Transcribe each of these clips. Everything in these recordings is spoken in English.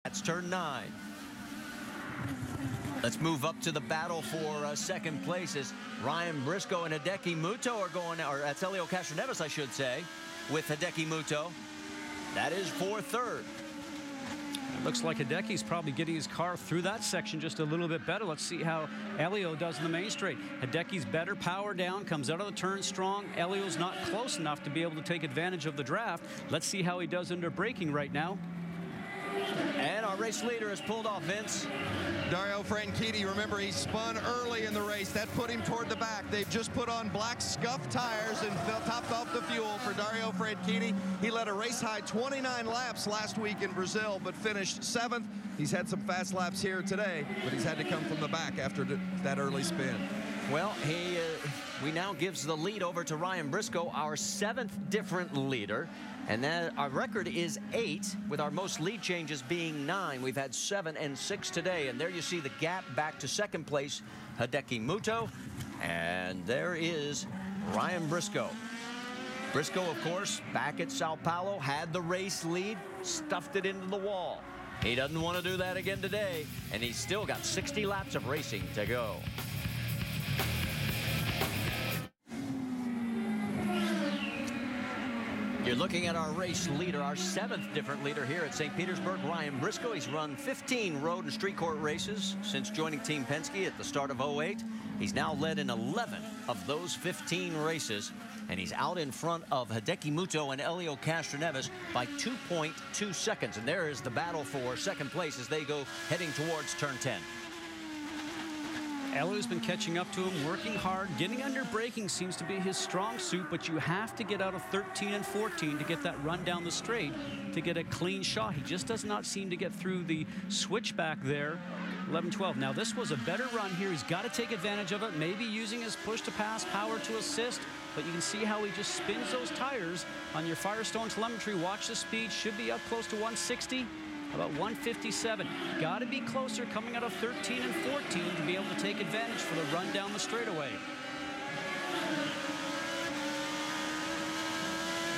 That's turn 9. Let's move up to the battle for second place as Ryan Briscoe and Hideki Muto are going, or that's Helio Castroneves, I should say, with Hideki Muto. That is for third. It looks like Hideki's probably getting his car through that section just a little bit better. Let's see how Helio does in the main straight. Hideki's better, power down, comes out of the turn strong. Helio's not close enough to be able to take advantage of the draft. Let's see how he does under braking right now. And our race leader has pulled off, Vince. Dario Franchitti, remember, he spun early in the race. That put him toward the back. They've just put on black scuffed tires and topped off the fuel for Dario Franchitti. He led a race-high 29 laps last week in Brazil, but finished 7th. He's had some fast laps here today, but he's had to come from the back after that early spin. Well, we now gives the lead over to Ryan Briscoe, our 7th different leader. And then our record is 8, with our most lead changes being 9. We've had 7 and 6 today. And there you see the gap back to second place, Hideki Muto. And there is Ryan Briscoe. Briscoe, of course, back at Sao Paulo, had the race lead, stuffed it into the wall. He doesn't want to do that again today. And he's still got 60 laps of racing to go. You're looking at our race leader, our 7th different leader here at St. Petersburg, Ryan Briscoe. He's run 15 road and street court races since joining Team Penske at the start of '08. He's now led in 11 of those 15 races, and he's out in front of Hideki Muto and Helio Castroneves by 2.2 seconds. And there is the battle for second place as they go heading towards turn 10. Helio's been catching up to him, working hard. Getting under braking seems to be his strong suit, but you have to get out of 13 and 14 to get that run down the straight to get a clean shot. He just does not seem to get through the switchback there. 11-12. Now, this was a better run here. He's got to take advantage of it, maybe using his push to pass, power to assist, but you can see how he just spins those tires on your Firestone telemetry. Watch the speed. Should be up close to 160. About 157. Got to be closer coming out of 13 and 14 to be able to take advantage for the run down the straightaway.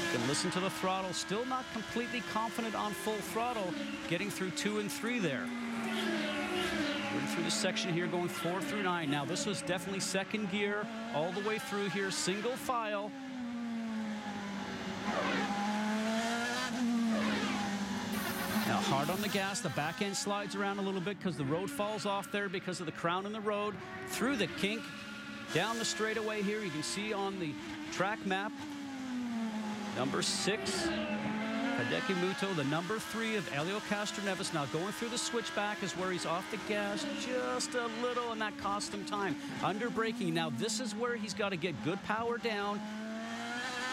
You can listen to the throttle. Still not completely confident on full throttle. Getting through 2 and 3 there. Going through the section here, going 4 through 9. Now this was definitely second gear all the way through here, single file. Now hard on the gas, the back end slides around a little bit because the road falls off there because of the crown in the road. Through the kink, down the straightaway here, you can see on the track map, number 6, Hideki Muto, the number 3 of Helio Castroneves. Now going through the switchback is where he's off the gas just a little, and that cost him time. Under braking, now this is where he's got to get good power down.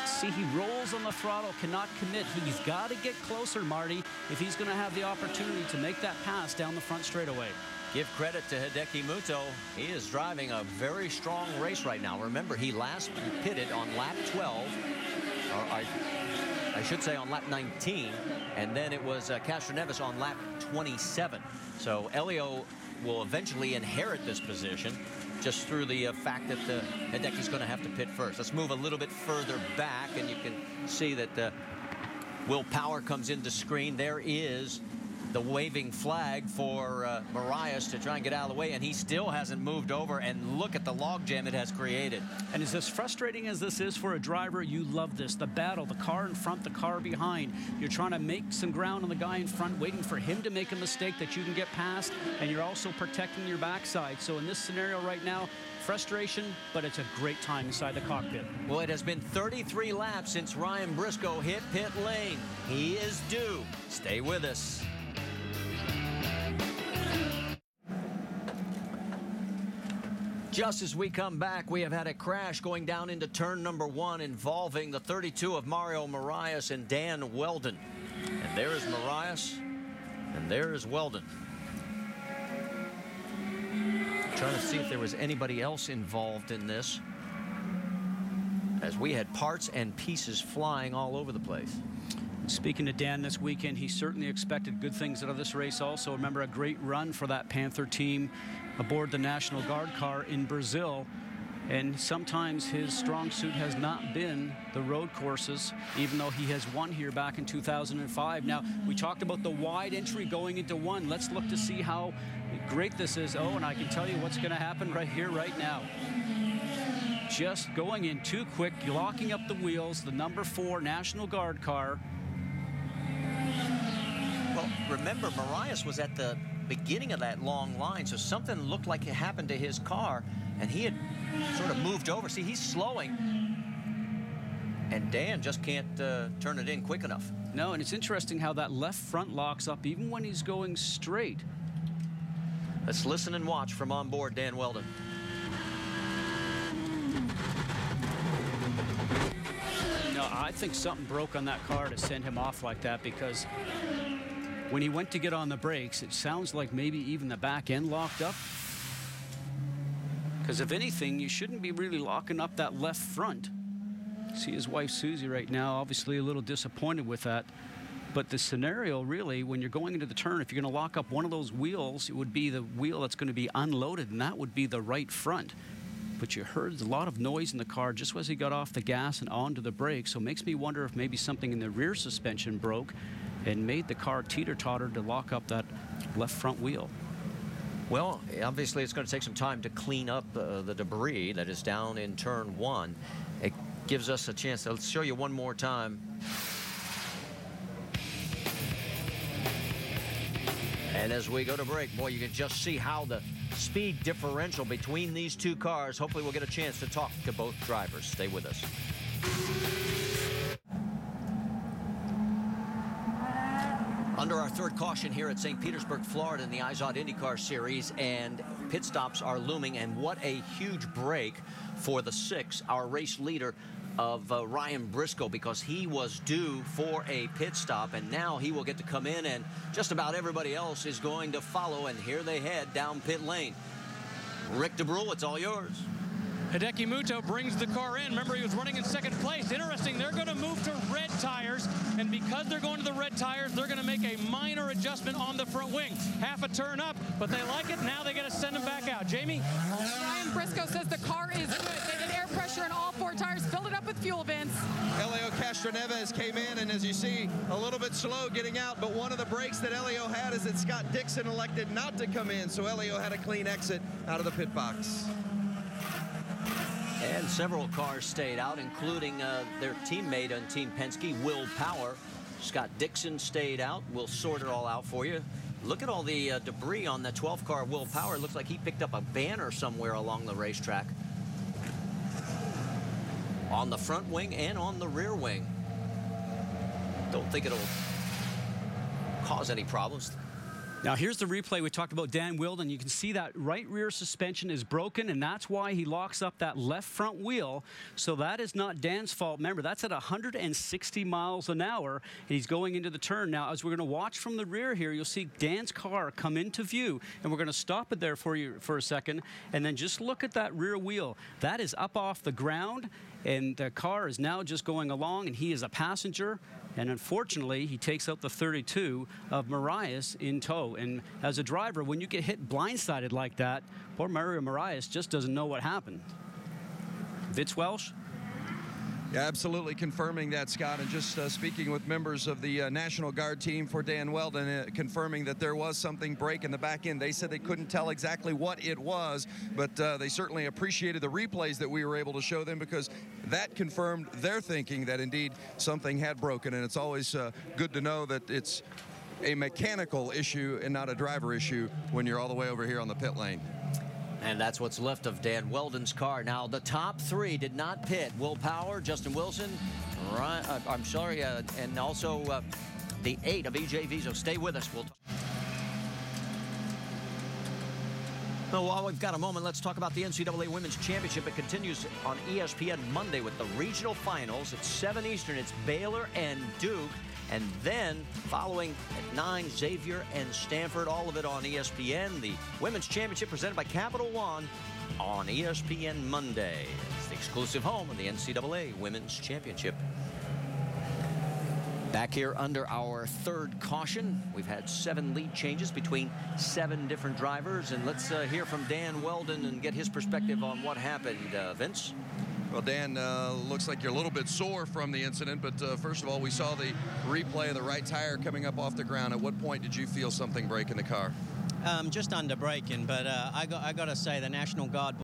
See, he rolls on the throttle, cannot commit. He's got to get closer, Marty, if he's going to have the opportunity to make that pass down the front straightaway. Give credit to Hideki Muto. He is driving a very strong race right now. Remember, he last pitted on lap 12, or I should say on lap 19, and then it was Castroneves on lap 27. So Helio will eventually inherit this position just through the fact that Hideki's going to have to pit first. Let's move a little bit further back, and you can see that Will Power comes into screen. There is the waving flag for Marias to try and get out of the way, and he still hasn't moved over, and look at the logjam it has created. And as frustrating as this is for a driver, you love this. The battle, the car in front, the car behind. You're trying to make some ground on the guy in front, waiting for him to make a mistake that you can get past, and you're also protecting your backside. So in this scenario right now, frustration, but it's a great time inside the cockpit. Well, it has been 33 laps since Ryan Briscoe hit pit lane. He is due. Stay with us. Just as we come back, we have had a crash going down into turn number 1 involving the 32 of Mario Marias and Dan Weldon. And there is Marias, and there is Weldon. Trying to see if there was anybody else involved in this, as we had parts and pieces flying all over the place. Speaking to Dan this weekend, he certainly expected good things out of this race also. Remember, a great run for that Panther team aboard the National Guard car in Brazil. And sometimes his strong suit has not been the road courses, even though he has won here back in 2005. Now, we talked about the wide entry going into one. Let's look to see how great this is. Oh, and I can tell you what's going to happen right here, right now. Just going in too quick, locking up the wheels, the number 4 National Guard car. Well, remember, Marias was at the beginning of that long line, so something looked like it happened to his car, and he had sort of moved over. See, he's slowing, and Dan just can't turn it in quick enough. No, and it's interesting how that left front locks up even when he's going straight. Let's listen and watch from on board Dan Weldon. No, I think something broke on that car to send him off like that, because when he went to get on the brakes, it sounds like maybe even the back end locked up. Because if anything, you shouldn't be really locking up that left front. See his wife Susie right now, obviously a little disappointed with that. But the scenario really, when you're going into the turn, if you're going to lock up one of those wheels, it would be the wheel that's going to be unloaded, and that would be the right front. But you heard a lot of noise in the car just as he got off the gas and onto the brakes, so it makes me wonder if maybe something in the rear suspension broke and made the car teeter-totter to lock up that left front wheel. Well, obviously it's going to take some time to clean up the debris that is down in turn 1. It gives us a chance. Let's show you one more time. And as we go to break, boy, you can just see how the speed differential between these two cars. Hopefully we'll get a chance to talk to both drivers. Stay with us. Under our third caution here at St. Petersburg, Florida in the IZOD IndyCar Series, and pit stops are looming, and what a huge break for the 6, our race leader of Ryan Briscoe, because he was due for a pit stop, and now he will get to come in, and just about everybody else is going to follow, and here they head down pit lane. Rick DeBrule, it's all yours. Hideki Muto brings the car in. Remember, he was running in second place. Interesting, they're going to move to red tires, and because they're going to the red tires, they're going to make a minor adjustment on the front wing. Half a turn up, but they like it. Now they got to send them back out. Jamie? Ryan Briscoe says the car is good. They did air pressure in all 4 tires, filled it up with fuel, Vince. Elio Castroneves came in, and as you see, a little bit slow getting out, but one of the breaks that Elio had is that Scott Dixon elected not to come in, so Elio had a clean exit out of the pit box. And several cars stayed out, including their teammate on Team Penske, Will Power. Scott Dixon stayed out. We'll sort it all out for you. Look at all the debris on the 12th car, Will Power. Looks like he picked up a banner somewhere along the racetrack. On the front wing and on the rear wing. Don't think it'll cause any problems. Now here's the replay. We talked about Dan Weldon. You can see that right rear suspension is broken, and that's why he locks up that left front wheel. So that is not Dan's fault. Remember, that's at 160 miles an hour, and he's going into the turn. Now, as we're going to watch from the rear here, you'll see Dan's car come into view, and we're going to stop it there for you for a second, and then just look at that rear wheel. That is up off the ground, and the car is now just going along, and he is a passenger. And unfortunately, he takes out the 32 of Marias in tow. And as a driver, when you get hit blindsided like that, poor Mario Marias just doesn't know what happened. Vince Welsh? Yeah, absolutely confirming that, Scott, and just speaking with members of the National Guard team for Dan Weldon, confirming that there was something break in the back end. They said they couldn't tell exactly what it was, but they certainly appreciated the replays that we were able to show them, because that confirmed their thinking that indeed something had broken. And it's always good to know that it's a mechanical issue and not a driver issue when you're all the way over here on the pit lane. And that's what's left of Dan Weldon's car. Now, the top 3 did not pit. Will Power, Justin Wilson, and also the 8 of EJ Vizo. Stay with us. We'll talk. Well, while we've got a moment, let's talk about the NCAA Women's Championship. It continues on ESPN Monday with the regional finals. At 7 Eastern, it's Baylor and Duke. And then, following at 9, Xavier and Stanford, all of it on ESPN. The Women's Championship presented by Capital One on ESPN Monday. It's the exclusive home of the NCAA Women's Championship. Back here under our third caution, we've had 7 lead changes between 7 different drivers, and let's hear from Dan Weldon and get his perspective on what happened. Vince? Well, Dan, looks like you're a little bit sore from the incident, but first of all, we saw the replay of the right tire coming up off the ground. At what point did you feel something break in the car? Just under braking, but I got to say the National Guard